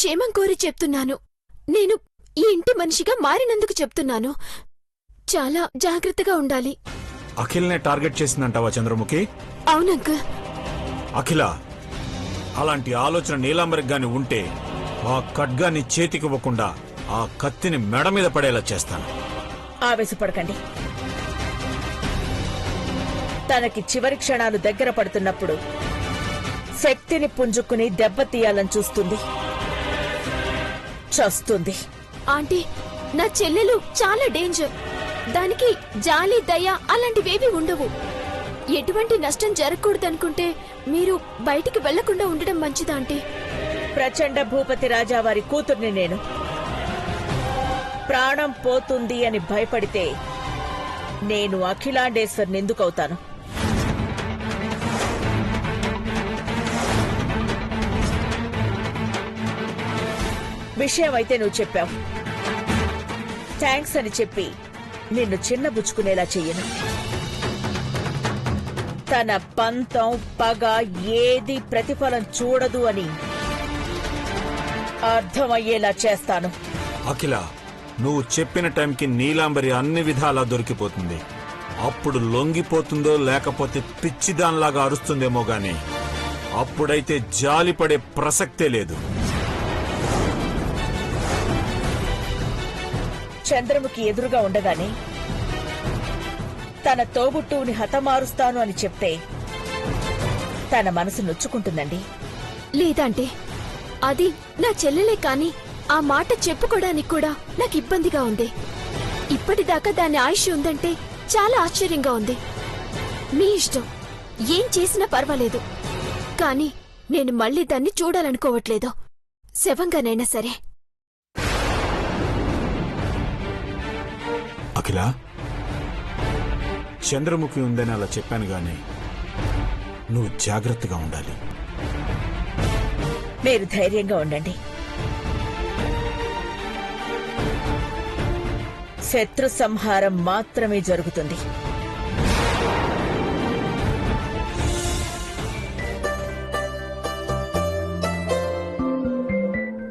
క్షేమం కోరి చెప్తున్నాను. నేను ఈ ఇంటి మనిషిగా మారినందుకు చెప్తున్నాను. చాలా జాగ్రత్తగా ఉండాలి. అఖిల్నే టార్గెట్ చేసిందంటావా చంద్రముఖి? అవునంకుల్. అఖిల, అలాంటి ఆలోచన నీలాంబరికి గాని ఉంటే ఆ ఖడ్గాన్ని చేతికివ్వకుండా ఆ కత్తిని మెడ మీద పడేలా చేస్తాను. ఆవేశపడకండి. తనకి చివరి క్షణాలు దగ్గర పడుతున్నప్పుడు శక్తిని పుంజుకుని దెబ్బతీయాలని చూస్తుంది. చస్తుంది. ఆంటీ, నా చెల్లెలు చాలా డేంజర్. దానికి జాలి, దయ అలాంటివేవీ ఉండవు. ఎటువంటి నష్టం జరగకూడదనుకుంటే మీరు బయటికి వెళ్లకుండా ఉండడం మంచిదా ఆంటీ? ప్రచండ భూపతి రాజావారి కూతుర్ని నేను. ప్రాణం పోతుంది అని భయపడితే నేను అఖిలాండేశ్వర్ని ఎందుకవుతాను? విషయం అయితే నువ్వు చెప్పావు. థ్యాంక్స్ అని చెప్పి నిన్ను చిన్నబుచ్చుకునేలా చెయ్యను. తన పంతం, పగ ఏది ప్రతిఫలం చూడదు అని అర్థమయ్యేలా చేస్తాను. అఖిల, నువ్వు చెప్పిన టైంకి నీలాంబరి అన్ని విధాలా దొరికిపోతుంది. అప్పుడు లొంగిపోతుందో లేకపోతే పిచ్చిదాన్లాగా అరుస్తుందేమో గాని అప్పుడైతే జాలిపడే ప్రసక్తే లేదు. చంద్రముఖి ఎదురుగా ఉండగానే తన తోబుట్టువుని హతమారుస్తాను అని చెప్తే తన మనసు నొచ్చుకుంటుందండి. లేదంటే అది నా చెల్లెలే కాని ఆ మాట చెప్పుకోవడానికి కూడా నాకు ఇబ్బందిగా ఉంది. ఇప్పటిదాకా దాని ఆయుష్ ఉందంటే చాలా ఆశ్చర్యంగా ఉంది. మీ ఇష్టం, ఏం చేసినా పర్వాలేదు. కాని నేను మళ్ళీ దాన్ని చూడాలనుకోవట్లేదు, శవంగానైనా సరే. అఖిల, చంద్రముఖి ఉందని అలా చెప్పాను గాని నువ్వు జాగ్రత్తగా ఉండాలి. మీరు ధైర్యంగా ఉండండి. శత్రు సంహారం మాత్రమే జరుగుతుంది.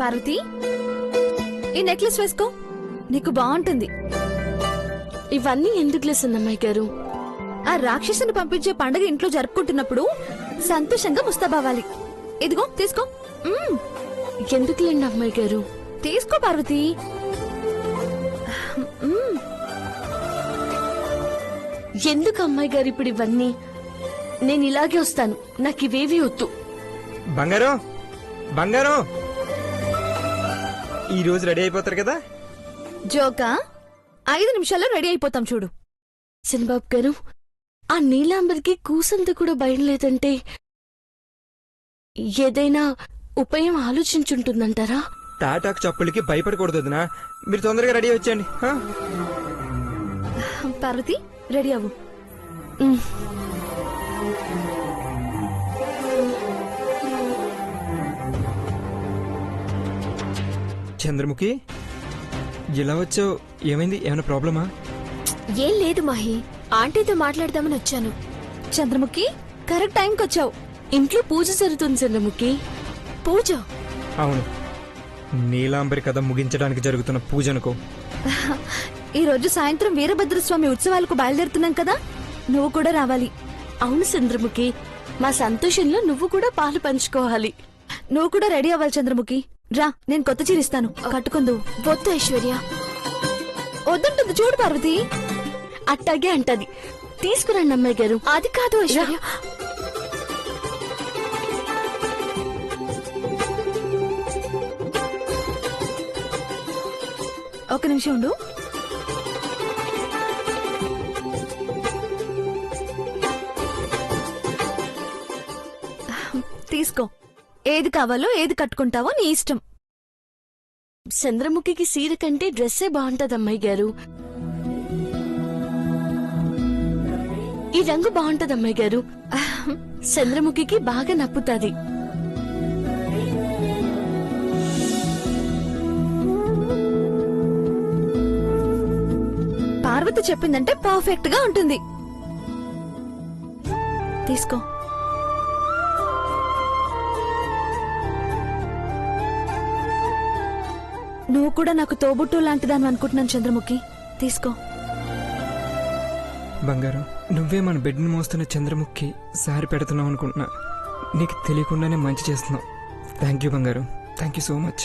పార్వతి, ఈ నెక్లెస్ వేసుకో, నీకు బాగుంటుంది. ఇవన్నీ ఎందుకు లేసన్నమ్మాయి గారు? ఆ రాక్షసుని పంపించే పండగ ఇంట్లో జరుపుకుంటున్నప్పుడు సంతోషంగా ముస్తాబావాలి. ఇదిగో తీసుకో. ఎందుకులేండి అమ్మాయి గారు? తీసుకో పార్వతి. ఎందుకు అమ్మాయి గారు ఇప్పుడు ఇవన్నీ? నేను ఇలాగే వస్తాను, నాకు ఇవేవి వద్దు. బంగారం, బంగారం, ఈ రోజు రెడీ అయిపోతారు కదా? జోకా, 5 నిమిషాల్లో రెడీ అయిపోతాం చూడు. చంద్రబాబు గారు, ఆ నీలాంబరికి కూసంత కూడా భయం లేదంటే ఏదైనా ఉపాయం ఆలోచించుంటుందంటారా? తాటాకు చప్పులకి భయపడకూడదు వదినా. మీరు తొందరగా రెడీ వచ్చేయండి. పార్వతి, రెడీ అవ్వు. చంద్రముఖి, ఇలా వచ్చావు, ఏమైంది? ఏమైనా ప్రాబ్లమా? ఏం లేదు మాహి, ఆంటీతో మాట్లాడదామని వచ్చాను. చంద్రముఖి, కరెక్ట్ టైంకి వచ్చావు. ఇంట్లో పూజ జరుగుతుంది చంద్రముఖి. పూజ? అవును, నీలాంబరి కథ ముగించడానికి జరుగుతున్న పూజ అనుకో. ఈ రోజు సాయంత్రం వీరభద్రస్వామి ఉత్సవాలకు బయలుదేరుతున్నాం కదా, నువ్వు కూడా రావాలి. అవును చంద్రముఖి, మా సంతోషంలో నువ్వు కూడా పాలు పంచుకోవాలి. నువ్వు కూడా రెడీ అవ్వాలి చంద్రముఖి. రా, నేను కొత్త చీర ఇస్తాను, కట్టుకుందు. వద్దు ఐశ్వర్య. వద్దంటుంది చూడు పార్వతి. అట్టాగే అంటది. తీసుకురండి అమ్మాయి గారు. అది కాదు ఐశ్వర్య. ఒక నిమిషం ఉండు. తీసుకో, ఏది కావాలో ఏది కట్టుకుంటావో నీ ఇష్టం. చంద్రముఖికి సీర కంటే డ్రెస్సే బాగుంటది అమ్మాయి గారు. ఈ రంగు బాగుంటది అమ్మాయి గారు. చంద్రముఖికి బాగా నప్పుతాది. పార్వతి చెప్పిందంటే పర్ఫెక్ట్ గా ఉంటుంది. తీసుకో. నువ్వు కూడా నాకు తోబుట్టు లాంటిదాన్ని అనుకుంటున్నాను చంద్రముఖి. తీసుకో. బంగారం, నువ్వే మన బెడ్ని మోస్తున్న చంద్రముఖి సారి పెడుతున్నావు అనుకుంటున్నా. నీకు తెలియకుండానే మంచి చేస్తున్నావు. థ్యాంక్ యూ బంగారం, థ్యాంక్ యూ సో మచ్.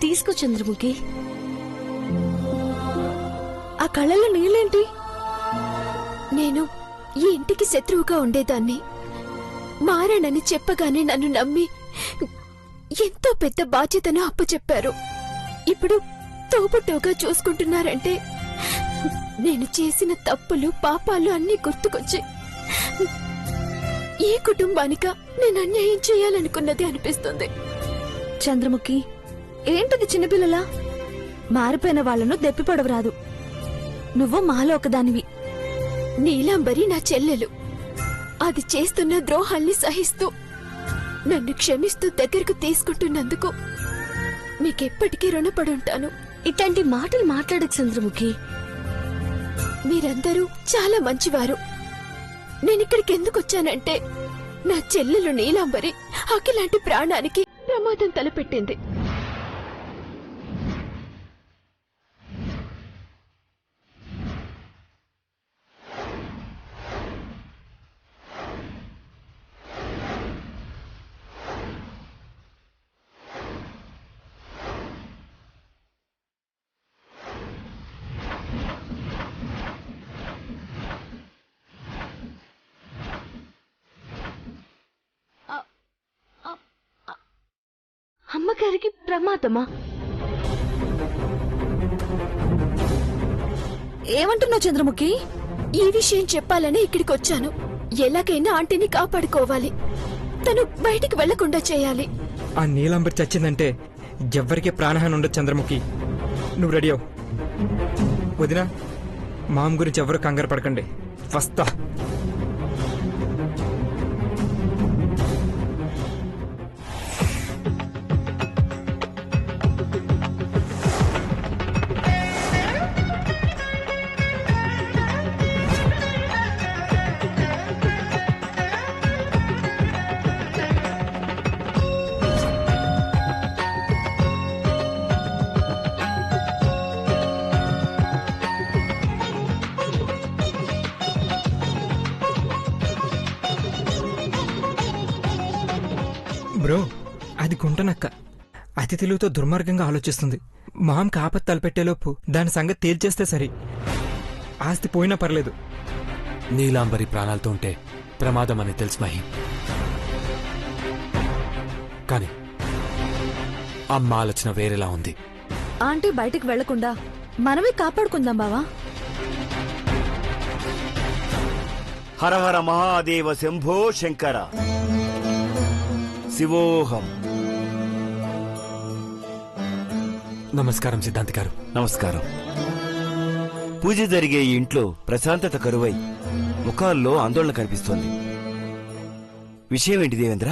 తీసుకో చంద్రముఖి. ఆ కళ్ళల్లో నీళ్ళేంటి? నేను ఈ ఇంటికి శత్రువుగా ఉండేదాన్ని. మారానని చెప్పగానే నన్ను నమ్మి ఎంతో పెద్ద బాధ్యతను అప్పచెప్పారు. ఇప్పుడు తోబుట్టుగా చూసుకుంటున్నారంటే నేను చేసిన తప్పులు పాపాలు అన్నీ గుర్తుకొచ్చి ఈ కుటుంబానిక నేను అన్యాయం చేయాలనుకున్నది అనిపిస్తుంది. చంద్రముఖి, ఏంటిది చిన్నపిల్లలా? మారిపోయిన వాళ్లను దెప్పిపడవరాదు. నువ్వు మాలో ఒకదానివి. నీలాంబరి నా చెల్లెలు. అది చేస్తున్న ద్రోహాల్ని సహిస్తూ నన్ను క్షమిస్తూ దగ్గరకు తీసుకుంటున్నందుకు మీకెప్పటికీ రుణపడుంటాను. ఇట్లాంటి మాటలు మాట్లాడకు చంద్రముఖి. మీరందరూ చాలా మంచివారు. నేనిక్కడికి ఎందుకు వచ్చానంటే నా చెల్లెలు నీలాంబరి అఖిలాంటి ప్రాణానికి ప్రమాదం తలపెట్టింది. అమ్మగారికి ప్రమాదమా? ఏమంటున్నావు చంద్రముఖి? ఈ విషయం చెప్పాలని ఇక్కడికి వచ్చాను. ఎలాగైనా ఆంటీని కాపాడుకోవాలి. తను బయటికి వెళ్లకుండా చేయాలి. ఆ నీలాంబరి చచ్చిందంటే ఎవ్వరికీ ప్రాణహాని ఉండదు చంద్రముఖి. నువ్వు రెడీ అవు. వదినా, మామ గురించి ఎవరు కంగారు పడకండి. వస్తా. బ్రో, అది గుంటనక్క. అతి తెలివితో దుర్మార్గంగా ఆలోచిస్తుంది. మామకి ఆపత్తి తలపెట్టేలోపు దాని సంగతి తేల్చేస్తే సరి. ఆస్తి పోయినా పర్లేదు. నీలాంబరి ప్రాణాలతో ఉంటే ప్రమాదం అని తెలుసు మహి. కానీ అమ్మ ఆలోచన వేరేలా ఉంది. ఆంటీ బయటికి వెళ్లకుండా మనమే కాపాడుకుందాం బావా. హర హర మహాదేవ శంభో శంకర శివోహం. నమస్కారం సిద్ధాంతి గారు. నమస్కారం. పూజ జరిగే ఈ ఇంట్లో ప్రశాంతత కరువై ముఖాల్లో ఆందోళన కనిపిస్తోంది. విషయం ఏంటి దేవేంద్ర?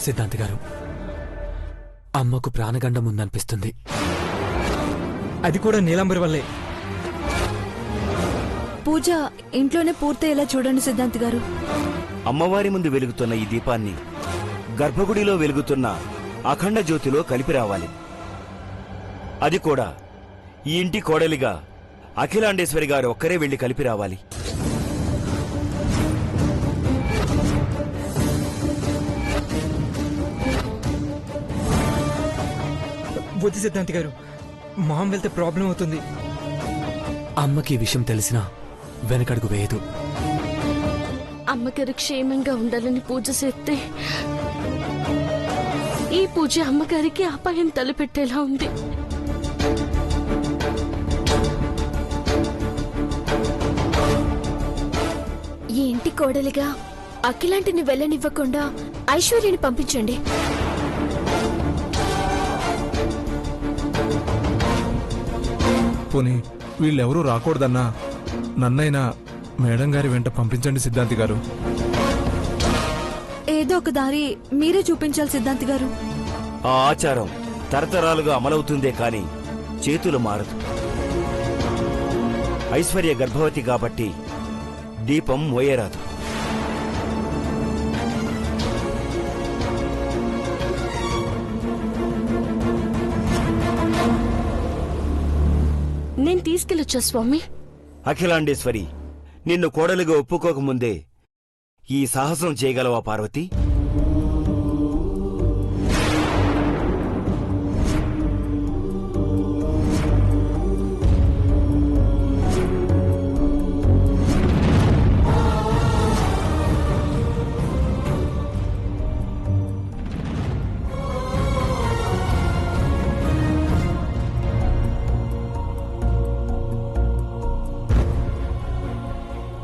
సిద్ధాంతి గారు, అమ్మకు ప్రాణగండం ఉందనిపిస్తుంది. అది కూడా నీలాంబరి వల్లే. పూజ ఇంట్లోనే పూర్తయ్యేలా చూడండి సిద్ధాంతి గారు. అమ్మవారి ముందు వెలుగుతున్న ఈ దీపాన్ని గర్భగుడిలో వెలుగుతున్న అఖండ జ్యోతిలో కలిపి రావాలి. అది కూడా ఈ ఇంటి కోడలిగా అఖిలాండేశ్వరి గారు ఒక్కరే వెళ్లి కలిపి రావాలి. వద్దు సిద్ధాంతి గారు, మామ వెళ్తే ప్రాబ్లం అవుతుంది. అమ్మకి ఈ విషయం తెలిసినా వెనకడుగు వేయదు. అమ్మగారు క్షేమంగా ఉండాలని పూజ చేస్తే ఈ పూజ అమ్మగారికి అపాయం తలపెట్టేలా ఉంది. ఈ ఇంటి కోడలిగా అఖిలాంటిని వెళ్ళనివ్వకుండా ఐశ్వర్యని పంపించండి. పోనీ వీళ్ళెవరూ రాకూడదన్నా నన్నైనా మేడం గారి వెంట పంపించండి సిద్ధాంతి గారు. ఏదో ఒక దారి మీరే చూపించాలి సిద్ధాంతి గారు. ఆ ఆచారం తరతరాలుగా అమలవుతుందే కాని చేతులు మారదు. ఐశ్వర్య గర్భవతి కాబట్టి దీపం మోయరాదు. నేను తీసుకెళ్ళొచ్చా స్వామి? అఖిలాండేశ్వరి, నిన్ను కోడలుగా ఒప్పుకోకముందే ఈ సాహసం చేయగలవా పార్వతి?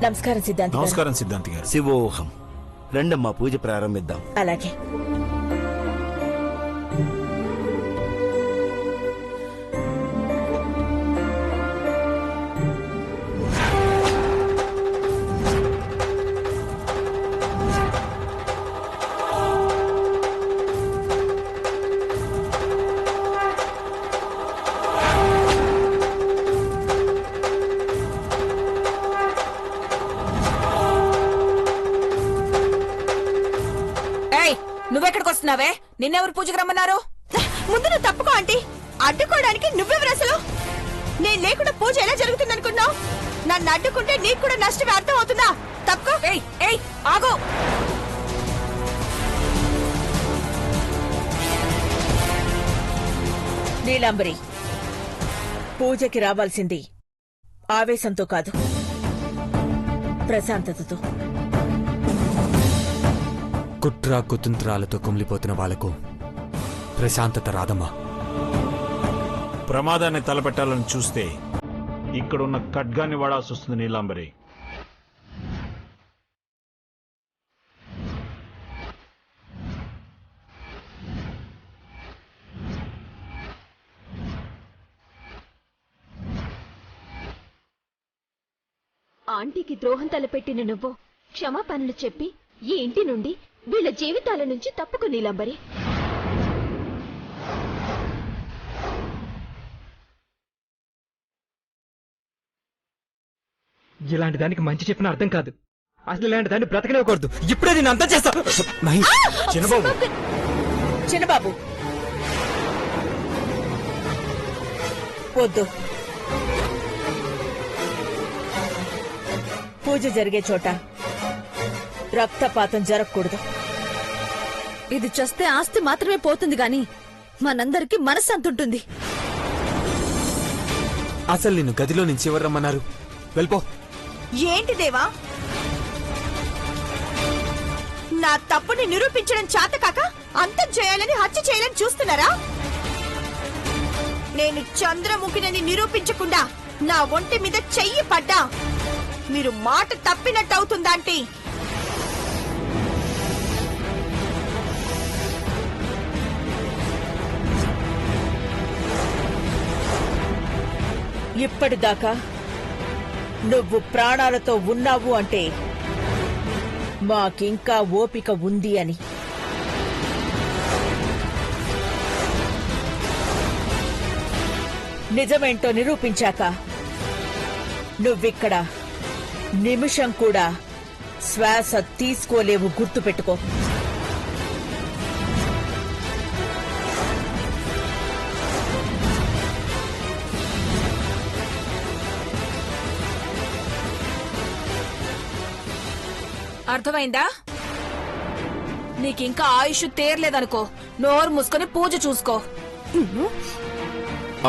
నమస్కారం సిద్ధాంతి గారు. నమస్కారం సిద్ధాంతి గారు. శివోహం. రెండమ్మా, పూజ ప్రారంభిద్దాం. అలాగే. నువ్వెక్కడికి వస్తున్నావే? నిన్నెవరు పూజకు రమ్మన్నారు? ముందు నువ్వు తప్పుకో ఆంటీ. అడ్డుకోవడానికి నువ్వెవరు అసలు? నేను లేకుండా పూజ ఎలా జరుగుతుందనుకున్నావు? నన్ను అడ్డుకుంటే నీకు కూడా నష్టమే అర్థం అవుతుందా? తప్పుకో. ఏయ్ ఏయ్ ఆగు! నీలాంబరి, పూజకి రావాల్సింది ఆవేశంతో కాదు, ప్రశాంతతతో. కుట్ర కుతంత్రాలతో కుమిలిపోతున్న వాళ్లకు ప్రశాంతత రాదమ్మా. ప్రమాదాన్ని తలపెట్టాలని చూస్తే ఇక్కడున్న ఖడ్గాన్ని వాడాల్సి వస్తుంది నీలాంబరి. ఆంటీకి ద్రోహం తలపెట్టిన నువ్వు క్షమాపణలు చెప్పి ఈ ఇంటి నుండి వీళ్ళ జీవితాల నుంచి తప్పుకు నీలాంబరి. ఇలాంటి దానికి మంచి చెప్పిన అర్థం కాదు. అసలు ఇలాంటి దాన్ని బ్రతకనివ్వకూడదు. ఇప్పుడే నేను అంతా చేస్తా. చిన్నబాబు, చిన్నబాబు, వద్దు. పూజ జరిగే చోట రక్తపాతం జరగకూడదు. ఇది చేస్తే ఆస్తి మాత్రమే పోతుంది గాని మనందరికీ మనశ్శాంతుంటుంది. అసలు నిన్ను గదిలో నుంచి ఎవరు రమ్మన్నారు? వెళ్ళిపో. ఏంటి దేవా, నా తప్పుని నిరూపించడం చేతకాక అంతం చేయాలని, హత్య చేయాలని చూస్తున్నారా? నేను చంద్రముఖిని నిరూపించకుండా నా ఒంటి మీద చెయ్యి పడ్డా మీరు మాట తప్పినట్టు అవుతుందా? అంటే ఇప్పటిదాకా నువ్వు ప్రాణాలతో ఉన్నావు అంటే మాకింకా ఓపిక ఉంది అని. నిజమేంటో నిరూపించాక నువ్విక్కడ నిమిషం కూడా శ్వాస తీసుకోలేవు, గుర్తుపెట్టుకో. అర్థమైందా? నీకింకా ఆయుష్ తీరలేదనుకో, నోరు మూసుకొని పూజ చూసుకో.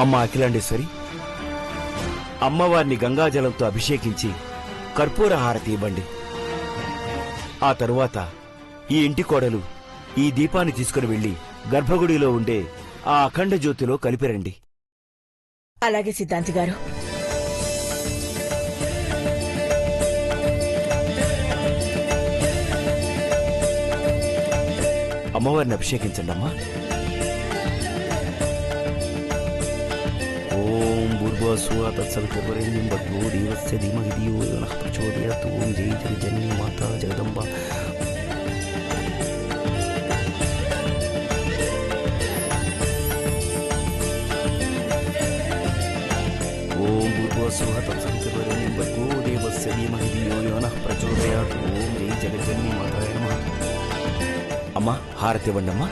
అమ్మ అఖిలాండేశ్వరి, అమ్మవారిని గంగాజలంతో అభిషేకించి కర్పూర హారతి ఇవ్వండి. ఆ తరువాత ఈ ఇంటి కోడలు ఈ దీపాన్ని తీసుకుని వెళ్లి గర్భగుడిలో ఉండే ఆ అఖండ జ్యోతిలో కలిపిరండి. అలాగే సిద్ధాంతి గారు. అమ్మవారిని అభిషేకించండి అమ్మా. ఓం భూర్భువస్సుః తత్సవితుర్వరేణ్యం భర్గో దేవస్య ధీమహి ధియో యో నః ప్రచోదయాత్. ఓం జై జగజ్జననీ మాతా జగదంబ. ఓం భూర్భువస్సుః తత్సవితుర్వరేణ్యం భర్గో దేవస్య ధీమహి ధియో యో నః ప్రచోదయాత్. ఓం జై జగజ్జననీ మాతాయ నమః. అమ్మా హారతి ఇవ్వండి అమ్మా.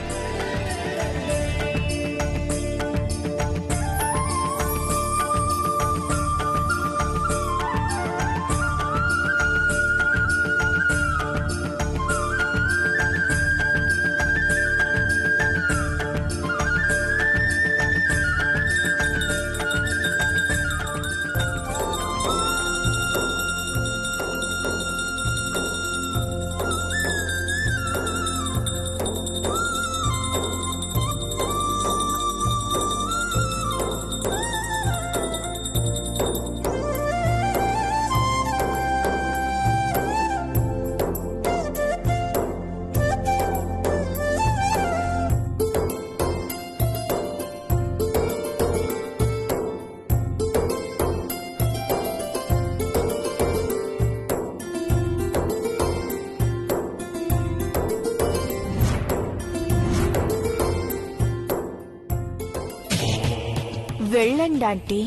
వెళ్ళండి ఆంటీ.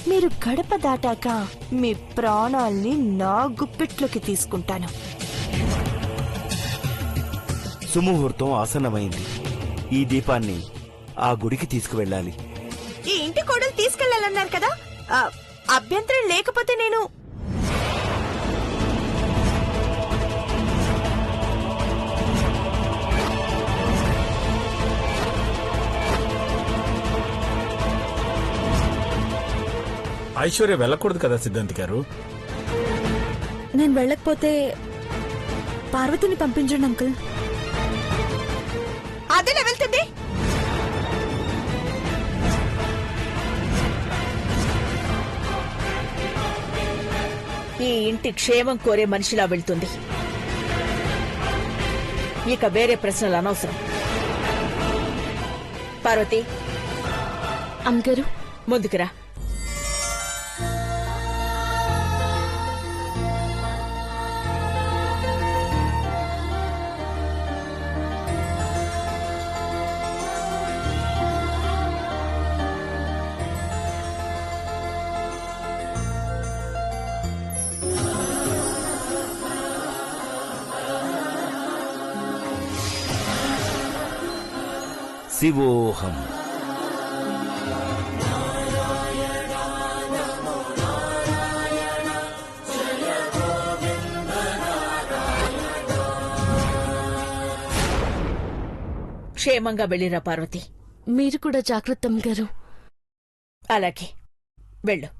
మీరు గడప దాటాక మీ ప్రాణాల్ని నా గుప్పిట్లోకి తీసుకుంటాను. సుముహూర్తం ఆసన్నమైంది. ఈ దీపాన్ని ఆ గుడికి తీసుకువెళ్ళాలి. ఈ ఇంటి కోడలు తీసుకెళ్లాలన్నారు కదా, అభ్యంతరం లేకపోతే నేను ఐశ్వర్య వెళ్ళకూడదు కదా సిద్ధాంతి గారు. నేను వెళ్ళకపోతే పార్వతిని పంపించండి అంకుల్. అదేలా వెళ్తుంది? ఈ ఇంటి క్షేమం కోరే మనిషిలా వెళ్తుంది. ఇక వేరే ప్రశ్నలు అనవసరం. పార్వతి, అమ్మగారు ముందుకురా. శివోహం. క్షేమంగా వెళ్ళిరా పార్వతి. మీరు కూడా జాగ్రత్త అమ్మగారు. అలాగే వెళ్ళు.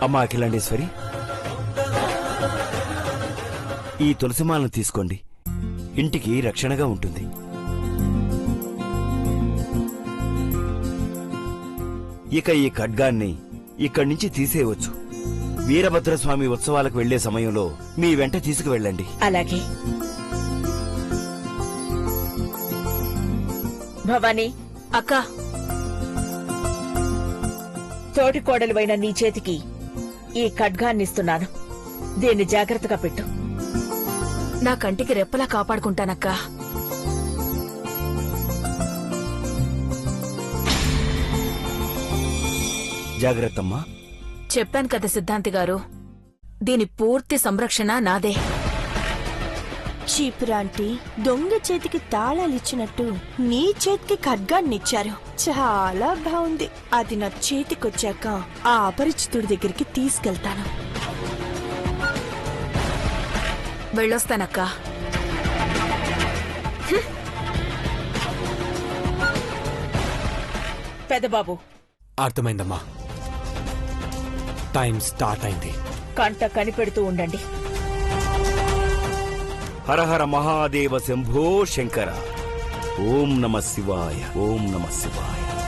అమ్మా అఖిలాండేశ్వరి, ఈ తులసిమాలను తీసుకోండి. ఇంటికి రక్షణగా ఉంటుంది. ఇక ఈ ఖడ్గాన్ని ఇక్కడి నుంచి తీసేయవచ్చు. వీరభద్రస్వామి ఉత్సవాలకు వెళ్లే సమయంలో మీ వెంట తీసుకువెళ్ళండి. అలాగే. భవానీ, అక్క, తోటి కోడలువైన నీ చేతికి ఈ ఖడ్గాన్నిస్తున్నాను. దీన్ని జాగ్రత్తగా పెట్టు. నా కంటికి రెప్పలా కాపాడుకుంటానక్క. జాగ్రత్తమ్మా. చెప్పాను కదా సిద్ధాంతి గారు, దీని పూర్తి సంరక్షణ నాదే. చీపురాంటి దొంగ చేతికి తాళాలిచ్చినట్టు నీ చేతికి ఖడ్గాన్నిచ్చారు. చాలా బాగుంది. అది నా చేతికొచ్చాక ఆ అపరిచితుడి దగ్గరికి తీసుకెళ్తాను. వెళ్ళొస్తానక్క. పెద్దబాబు, అర్థమైందమ్మా. టైం స్టార్ట్ అయింది. కంట కనిపెడుతూ ఉండండి. హరహర మహాదేవ శంభో శంకర. ఓం నమ శివాయ, ఓం నమ శివాయ.